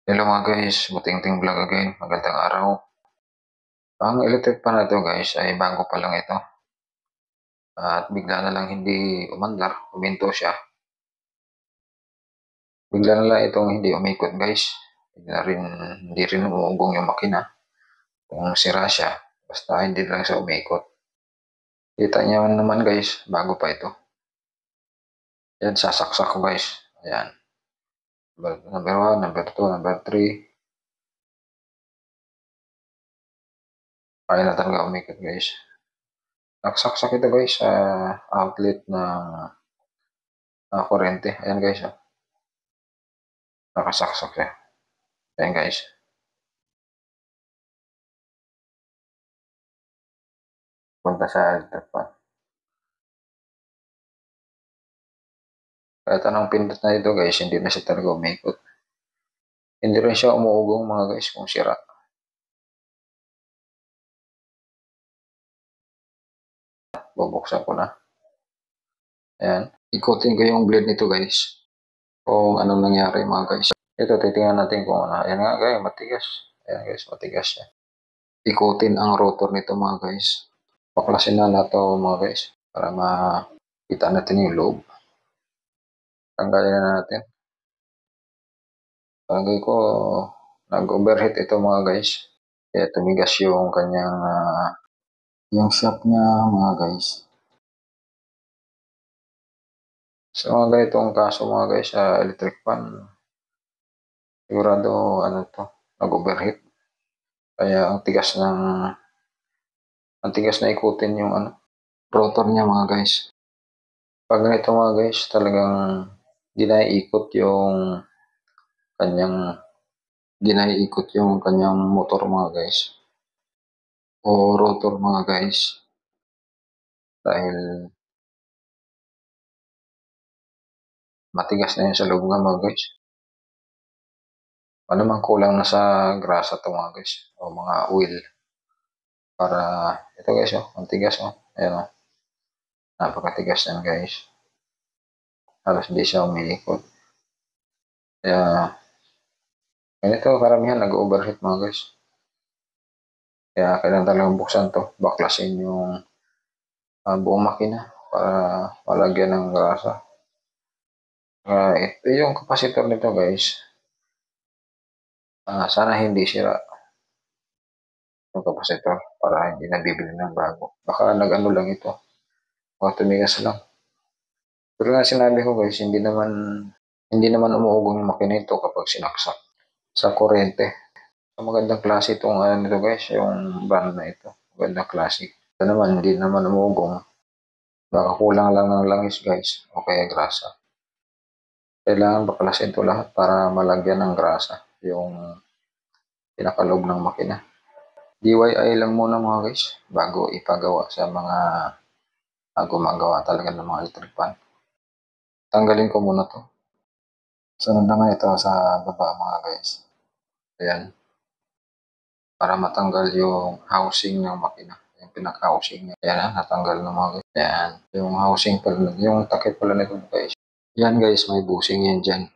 Hello mga guys, Butingting Vlog again. Magandang araw. Ang electric pan na ito guys ay bago pa lang ito. At bigla na lang hindi umandar, huminto siya. Bigla na lang itong hindi umikot guys. Hindi rin umuugong yung makina. Kung sira siya, basta hindi lang siya umikot. Kita niyo naman guys, bago pa ito. Yan, sasaksak ko guys. Ayan. Number 1, number 2, number 3. Kaya na talaga umikot guys. Nagsaksak ito guys sa outlet na kuryente. Ayan guys. Nakasaksak siya. Ayan guys. Punta sa electric pan. Kahit anong pindot na ito guys, hindi na siya talaga umikot. Hindi rin siya umuugong mga guys kung sira. Bubuksan ko na. Ayan. Ikutin ko yung blade nito guys. Kung anong nangyari mga guys. Ito, titingnan natin kung ano. Ayan nga guys, matigas. Ayan guys, matigas siya. Ikutin ang rotor nito mga guys. Paklasin na nato mga guys. Para makita natin yung loob. Tanggalin na natin. Palagay ko, nag-overheat ito mga guys. Kaya tumigas yung kanyang yung shaft niya mga guys. Sa mga ganitong kaso mga guys sa electric pan, sigurado ano to, nag-overheat. Kaya ang tigas na ikutin yung rotor niya mga guys. Pag ganito mga guys, talagang ginaiikot yung kanyang motor mga guys. O rotor mga guys. Dahil matigas na yun sa loob nga mga guys. Ano man kulang na sa grasa to mga guys. O mga oil. Para ito guys ang tigas Ayan napakatigas yan guys. Halos hindi siya umiikot. Kaya ganito karamihan nag-overheat mga guys. Kaya kailangan talagang buksan to. Baklasin yung buong makina para malagyan ng grasa. Ito yung capacitor nito guys. Sana hindi sira yung capacitor para hindi nabibili ng bago. Baka nag-ano lang ito. Baka tumigas lang. Pero nga sinabi ko guys, hindi naman umuugong yung makina ito kapag sinaksak sa kuryente. Magandang klase itong nito guys, yung brand na ito. Magandang klase. Ito naman, hindi naman umuugong. Baka kulang lang ng langis guys, o kaya grasa. Kailangan baklasin ito lahat para malagyan ng grasa yung pinakaloob ng makina. DIY lang muna mga guys, bago ipagawa sa mga gumagawa talaga ng mga electric pan. Tanggalin ko muna to. Sunod naman ito sa baba mga guys. Ayan. Para matanggal yung housing ng makina. Yung pinaka-housing niya. Ayan natanggal na mga guys. Ayan. Yung housing pala, yung takip pala nito guys. Yan guys, may busing yan dyan.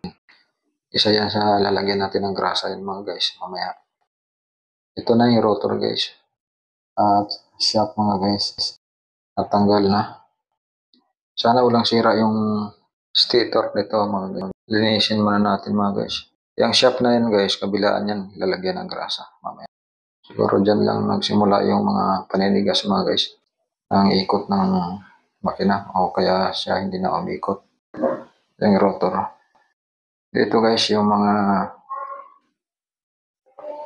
Isa yan sa lalagyan natin ng grasa yan mga guys. Mamaya. Ito na yung rotor guys. At shaft mga guys. Natanggal na. Sana walang sira yung stator nito mga guys. Linisin muna natin mga guys. Yung shaft na yan guys, kabilaan yan, lalagyan ng grasa mamaya. Siguro dyan lang nagsimula yung mga paninigas mga guys. Ang ikot ng makina o kaya siya hindi na umikot. Yung rotor. Dito guys, yung mga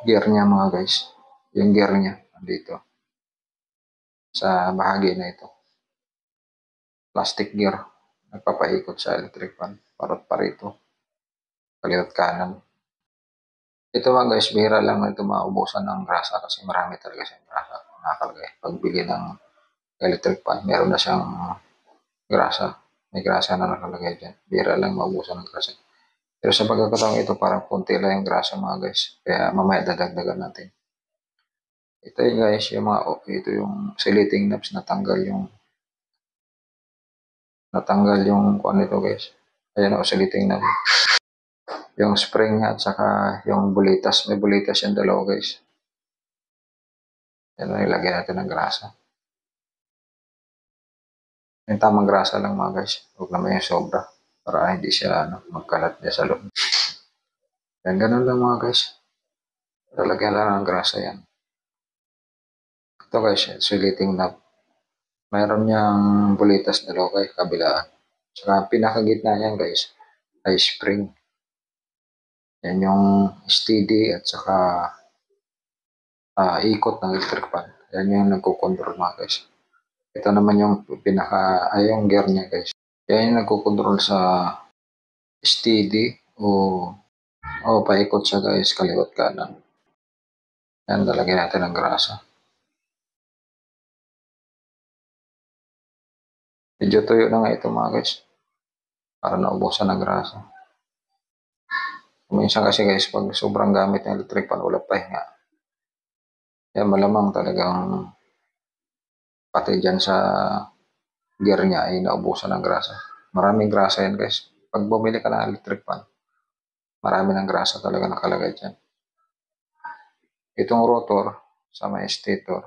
gear niya mga guys. Yung gear niya dito. Sa bahagi na ito. Plastic gear. Nagpapaikot sa electric fan. Parot parito. Kaliwat kanan. Ito mga guys, bihira lang ito maubusan ng grasa kasi marami talaga siyang grasa. Nakalagay. Pagbili ng electric pan, meron na siyang grasa. May grasa na nakalagay dyan. Bihira lang maubusan ng grasa. Pero sa pagkakataong ito, parang punti lang yung grasa mga guys. Kaya mamaya dadagdagan natin. Ito yung guys, ito yung siliting knobs natanggal yung kuan nito guys. Ayan o, siliting knob. Yung spring niya at saka yung bulitas. May bulitas yung dalawa guys. Yan ang ilagay natin ng grasa. Yung tamang grasa lang mga guys. Huwag naman yung sobra. Para hindi siya magkalat niya sa loob. Yan, ganun lang mga guys. Lalagyan lang ng grasa yan. Ito guys, suliting na. Mayroon niyang bulitas dalawa guys, kabilaan. Saka pinakagitna niyan guys, ay spring. Yan yung steady at saka ikot ng electric fan. Yan yung nagko-control mga guys. Ito naman yung yung gear niya guys. Yan yung nagko-control sa steady o paikot siya guys, kaliwat kanan. Yan, lalagyan natin ng grasa. Medyo tuyo na nga ito mga guys. Para naubusan ng grasa. Minsan kasi guys, pag sobrang gamit ng electric fan, wala pahinga. Yan, malamang talagang pati dyan sa gear niya ay naubusan ng grasa. Maraming grasa yan guys. Pag bumili ka ng electric fan, marami ng grasa talaga nakalagay dyan. Itong rotor sa may stator,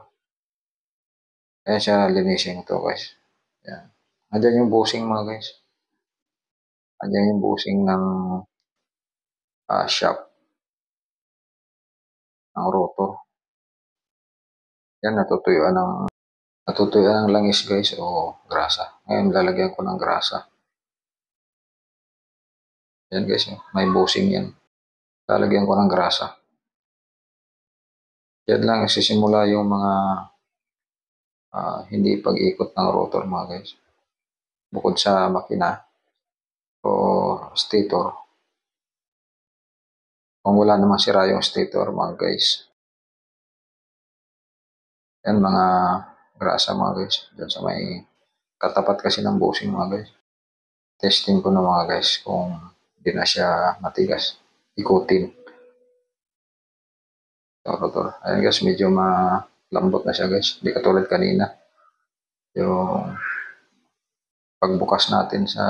ayan siya linisin to guys. Yan. Andyan yung bushing mga guys. Andyan yung bushing ng shaft ng rotor. Yan, natutuyuan ng langis guys o grasa. Ngayon, lalagyan ko ng grasa. Yan guys, may bushing yan. Lalagyan ko ng grasa. Yan lang, nagsisimula yung mga hindi pag-ikot ng rotor mga guys. Bukod sa makina o stator. Kung wala namang sira yung stator mga guys. Yan mga grasa mga guys. Diyan sa may katapat kasi ng bushing mga guys. Testing ko na mga guys kung hindi na siya matigas. Ikutin. Rotor. Ayan guys, medyo malambot na siya guys. Hindi katulad kanina. Yung pagbukas natin sa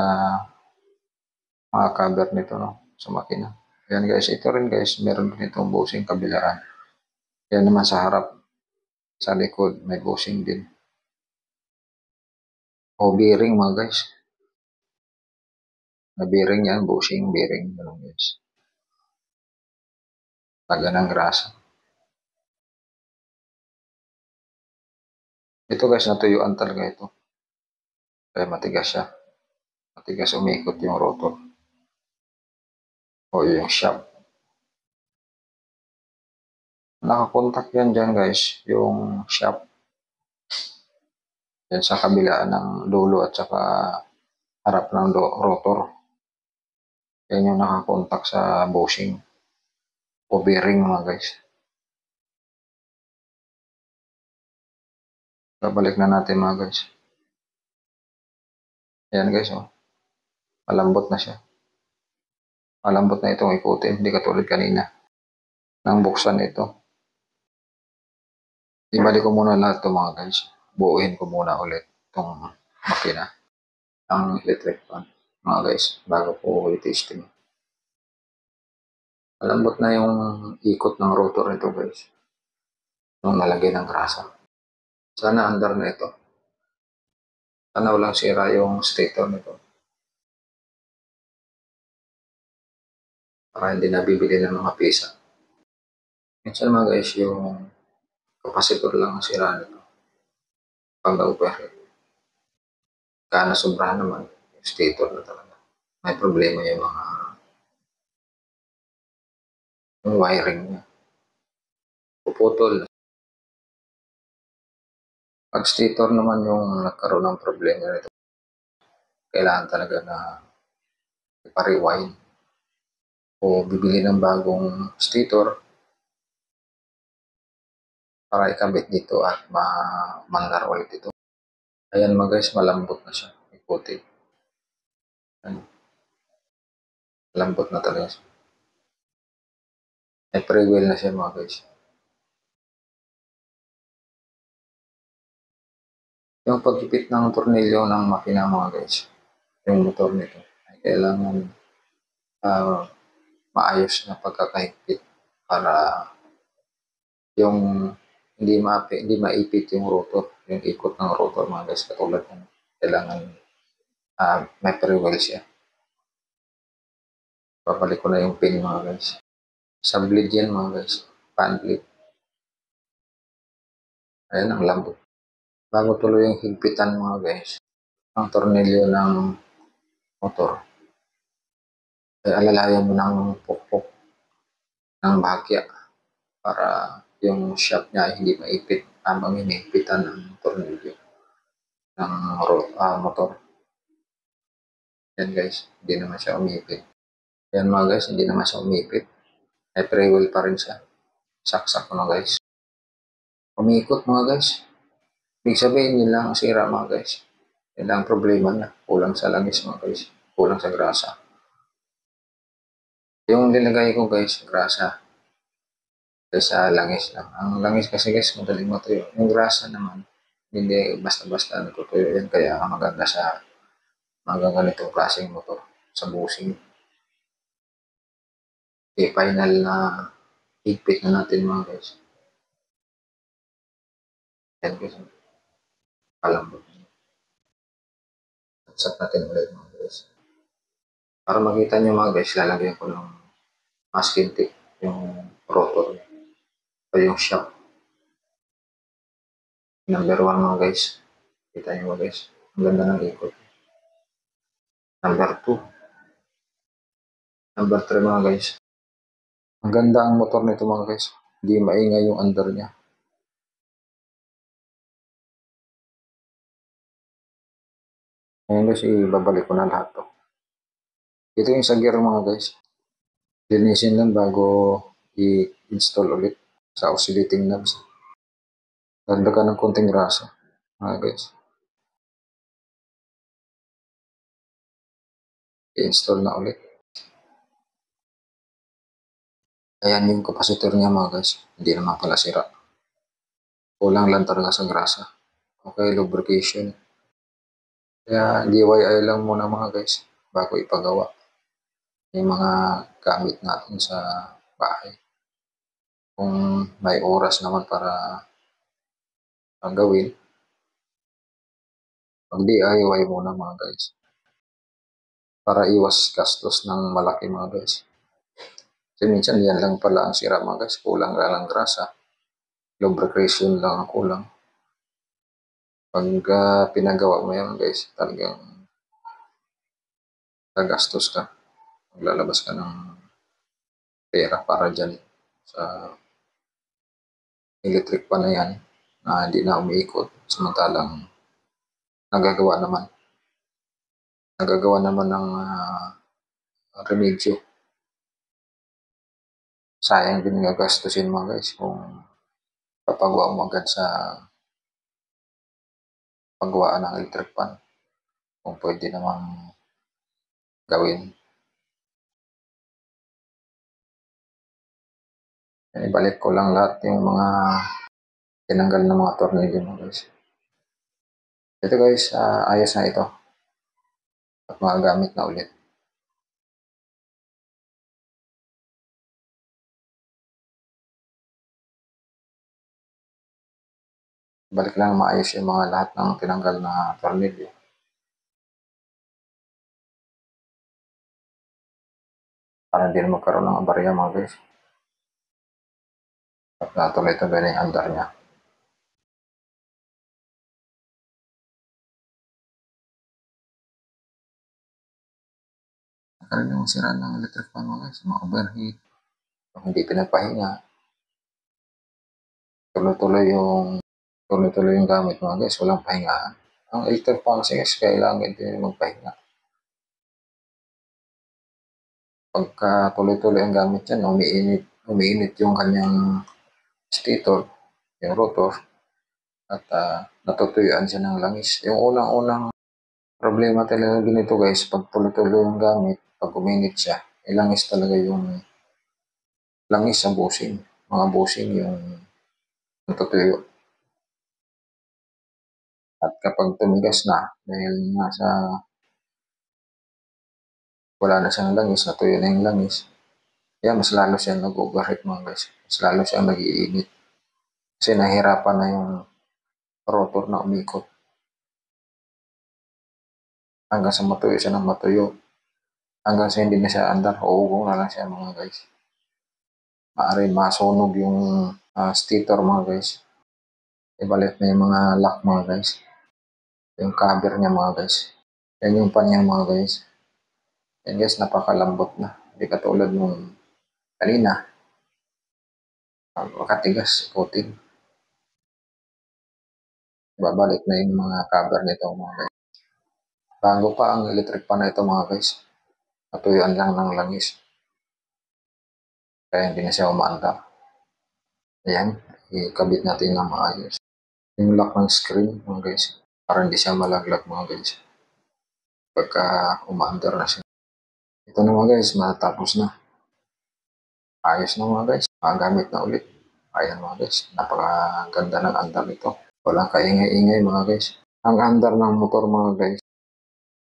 mga cover nito sa makina. Ayan guys, ito rin guys, meron din itong bushing kabilaan. Yan naman sa harap, sa likod, may bushing din. O bearing mga guys. Na bearing yan, bushing, bearing. Ganun guys. Taga ng grasa. Ito guys, natuyuan talaga ito. Kaya matigas siya. Matigas umikot yung rotor. O yung shaft. Nakakontak yan dyan guys, yung shaft. Yan sa kabilaan ng dulo at saka harap ng rotor. Yan yung nakakontak sa bushing o bearing mga guys. Babalik na natin mga guys. Ayan guys, malambot na siya. Malambot na itong ikutin, hindi katulad kanina. Nang buksan ito. Ibalik ko muna lahat ito mga guys. Buuhin ko muna ulit itong makina ng electric fan mga guys, bago ko i-testing. Malambot na yung ikot ng rotor nito guys. Nung nalagay ng grasa. Sana andar na ito. Sana walang sira yung stator nito. Para hindi nabibili ng mga pisa. Minsan mga guys, yung capacitor lang ang sira nito. Pag na-overheat. Kaya nasobrahan naman, yung stator na talaga. May problema yung wiring niya. Puputol. Pag stator naman yung nagkaroon ng problema nito, kailangan talaga na ipa-rewind o bibili ng bagong stator para ikabit dito at mandar ulit ito. Ayan mga guys, malambot na siya. Ikutin. Malambot na talaga siya. May pre-wheel na siya mga guys. Yung pagkipit ng tornilyo ng makina mga guys, yung motor nito, ay kailangan maayos na pagkakahigpit para yung hindi maipit yung rotor, yung ikot ng rotor mga guys, katulad ng kailangan may pre-weld siya. Babalik ko na yung pin mga guys. Sa bleed yan mga guys, fan bleed. Ayan ang lambot. Bago tuloy yung higpitan mga guys, ang tornilyo ng motor, ay alalayan mo ng pukpok ng bahagya para yung shaft niya ay hindi maipit habang hinihigpitan ng tornilyo ng motor. Yan guys, hindi naman siya umipit. Yan mga guys, hindi naman siya umipit. Ay pre-weld pa rin siya. Saksak ko na guys. Umikot mga guys. Ibig sabihin yun lang ang sira mga guys. Yan lang ang problema na. Kulang sa langis mga guys. Kulang sa grasa. Yung nilagay ko guys, grasa. Sa langis lang. Ang langis kasi guys, madaling matuyo. Yung grasa naman, hindi basta-basta natutuyo yan. Kaya maganda sa mga ganitong klaseng motor. Sa busing. Okay, final na higpit na natin mga guys. Yan guys. Palambot. Set natin ulit mga guys. Para makita nyo mga guys, lalagyan ko ng masking tape yung rotor o yung shaft. Number 1 mga guys. Kita nyo mga guys. Ang ganda ng ikot. Number 2. Number 3 mga guys. Ang ganda ang motor nito mga guys. Hindi maingay yung under niya. Ngayon guys, ibabalik ko na lahat to. Ito yung sa gear mga guys. Linisin lang bago i-install ulit sa oscillating knobs. Dagdagan ng konting grasa mga guys. I-install na ulit. Ayan yung capacitor niya mga guys. Hindi naman pala sira. Kulang lang talaga sa grasa. Okay, lubrication. Kaya DIY lang muna mga guys bago ipagawa yung mga gamit natin sa bahay. Kung may oras naman para gawin, mag-DIY muna mga guys. Para iwas gastos ng malaki mga guys. Kasi minsan yan lang pala ang sira mga guys. Kulang lang grasa. Lubrication lang ang kulang. Pag pinagawa mo yan guys, talagang gagastos ka. Maglalabas ka ng pera para dyan sa electric pan na yan na hindi na umiikot. Samantalang nagagawa naman ng remedyo. Sayang din gagastusin mga guys kung papagawa mo agad sa paggawaan ng electric pan. Kung pwede namang gawin. Ibalik ko lang lahat yung mga tinanggal ng mga tornilyo mo guys. Ito guys, ayos na ito. At magagamit na ulit. Balik lang maayos yung mga lahat ng tinanggal na tornilyo. Para hindi na magkaroon ng abarya mga guys. At natuloy-tuloy na yung andar niya. Nagkaroon yung sira ng electric fan mga guys. Ma-overheat. Hindi pinagpahinga. Tuloy-tuloy yung gamit mga guys. Walang pahingaan. Ang electric fan kasi guys, kailangan din magpahinga. Pagka tuloy-tuloy ang gamit yan, umiinit yung kanyang stator, yung rotor, at natutuyuan siya ng langis. Yung unang-unang problema talaga ganito guys, pag tuloy-tuloy yung gamit, pag uminit siya, langis talaga yung langis sa busing. Mga busing yung natutuyo. At kapag tumigas na, dahil wala na siyang langis, natuyo na yung langis, Kaya mas lalo siyang nag-overheat mga guys. Mas lalo siyang nag-iinit. Kasi nahirapan na yung rotor na umikot. Hanggang sa matuyo siya ng matuyo. Hanggang sa hindi na siya andar, uugong na lang siya mga guys. Maaaring masunog yung stator mga guys. Ibalit na yung mga lock mga guys. Yung cover niya mga guys. Yan yung pan niya mga guys. Yan guys, napakalambot na. Hindi katulad nung kanina. Makatigas, putin. Babalik na yung mga cover nito mga guys. Bago pa ang electric pan na ito mga guys. Natuyuan lang ng langis. Kaya hindi na siya umaandar. Ayan, ikabit natin ng maayos. Yung lock ng screen mga guys. Para hindi siya malaglag mga guys. Pagka umaandar na siya. Ito na mga guys, matatapos na. Ayos na mga guys. Magamit na ulit. Ayan mga guys, napakaganda ng andar nito. Walang kaingay-ingay mga guys. Ang andar ng motor mga guys.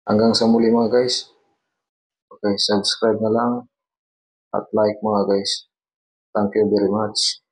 Hanggang sa muli mga guys. Okay, subscribe na lang at like mga guys. Thank you very much.